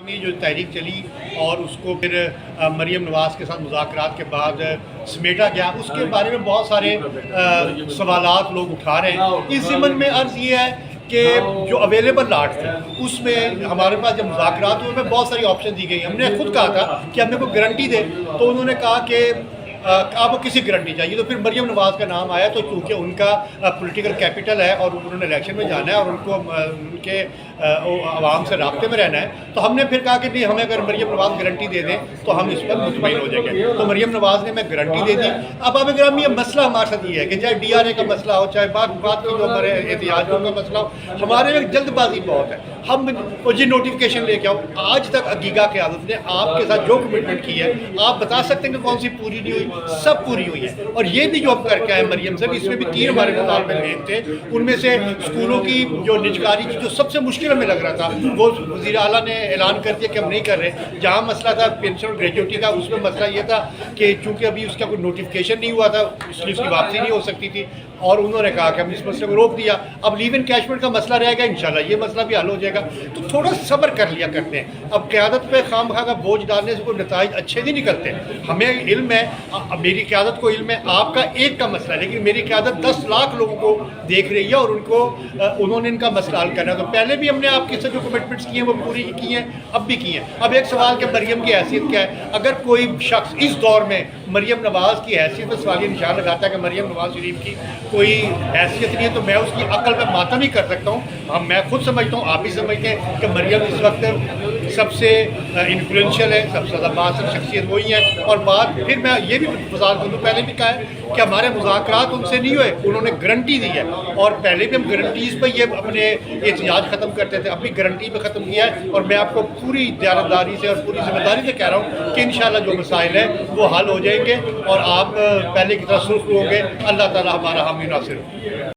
یہ جو تحریک چلی اور اس کو پھر مریم نواز کے ساتھ مذاکرات کے بعد سمیٹا گیا، اس کے بارے میں بہت سارے سوالات لوگ اٹھا رہے ہیں۔ اس ضمن میں عرض یہ ہے کہ جو اویلیبل لاٹ تھے اس میں ہمارے پاس جب مذاکرات ہوئے میں بہت ساری آپشن دی گئی۔ ہم نے خود کہا تھا کہ ہمیں کوئی گارنٹی دے، تو انہوں نے کہا کہ آپ کو کسی گارنٹی چاہیے، تو پھر مریم نواز کا نام آیا، تو چونکہ ان کا پولیٹیکل کیپٹل ہے اور انہوں نے الیکشن میں جانا ہے اور ان کو ان کے عوام سے رابطے میں رہنا ہے، تو ہم نے پھر کہا کہ نہیں، ہمیں اگر مریم نواز گارنٹی دے دیں تو ہم اس پر مطمئن ہو جائیں گے۔ تو مریم نواز نے ہمیں گارنٹی دے دی۔ اب گرامی، یہ مسئلہ ہمارے ساتھ یہ ہے کہ چاہے ڈی آر اے کا مسئلہ ہو، چاہے بات کی جو ہمارے احتجاجوں کا مسئلہ ہو، ہمارے میں جلد بازی بہت ہے۔ ہم جی نوٹیفکیشن لے کے آؤ، آج تک عقیقہ قیادت نے آپ کے ساتھ جو کمٹمنٹ کی ہے، آپ بتا سکتے ہیں کہ کون سی پوری نہیں ہوئی؟ سب پوری ہوئی ہے، اور یہ بھی جو ہم کر کے آئے مریم سے، اس میں بھی 3 ہمارے مطالبے مین تھے۔ ان میں سے اسکولوں کی جو نجکاری کی جو سب سے مشکل ہمیں لگ رہا تھا، وہ وزیر اعلیٰ نے اعلان کر دیا کہ ہم نہیں کر رہے۔ جہاں مسئلہ تھا پینشن اور گریجویٹی کا، اس میں مسئلہ یہ تھا کہ چونکہ ابھی اس کا کوئی نوٹیفکیشن نہیں ہوا تھا، اس لیے اس کی واپسی نہیں ہو سکتی تھی، اور انہوں نے کہا کہ ہم اس مسئلے کو روک دیا۔ اب لیو ان کیشمنٹ کا مسئلہ رہے گا، انشاءاللہ یہ مسئلہ بھی حل ہو جائے گا۔ تو تھوڑا صبر کر لیا کرتے ہیں، اب قیادت پہ خام خواہ کا بوجھ ڈالنے سے کوئی نتائج اچھے نہیں نکلتے۔ ہمیں علم ہے، میری قیادت کو علم ہے، آپ کا ایک کا مسئلہ ہے، لیکن میری قیادت 10 لاکھ لوگوں کو دیکھ رہی ہے اور انہوں نے ان کا مسئلہ حل کرنا ہے۔ تو پہلے بھی ہم نے آپ کے سے جو کمٹمنٹس کی ہیں وہ پوری کی ہیں، اب بھی کی ہیں۔ اب ایک سوال کہ مریم کی حیثیت کیا ہے؟ اگر کوئی شخص اس دور میں مریم نواز کی حیثیت میں سوالیہ نشان لگاتا ہے کہ مریم نواز شریف کی کوئی حیثیت نہیں ہے، تو میں اس کی عقل پہ ماتم ہی کر سکتا ہوں۔ میں خود سمجھتا ہوں، آپ بھی سمجھتے ہیں کہ مریم اس وقت سب سے انفلوئنشل ہے، سب سے زیادہ بااثر شخصیت وہی ہے۔ اور بات پھر میں یہ بھی وضاحت کروں، پہلے بھی کہا ہے کہ ہمارے مذاکرات ان سے نہیں ہوئے، انہوں نے گارنٹی دی ہے، اور پہلے بھی ہم گارنٹیز پہ یہ اپنے احتجاج ختم کرتے تھے، اب بھی گارنٹی پہ ختم کیا ہے۔ اور میں آپ کو پوری دیانتداری سے اور پوری ذمہ داری سے کہہ رہا ہوں کہ انشاءاللہ جو مسائل ہیں وہ حل ہو جائیں گے اور آپ پہلے کی طرح سرخرو ہوں گے۔ اللہ تعالیٰ ہمارا حامی ناصر ہو۔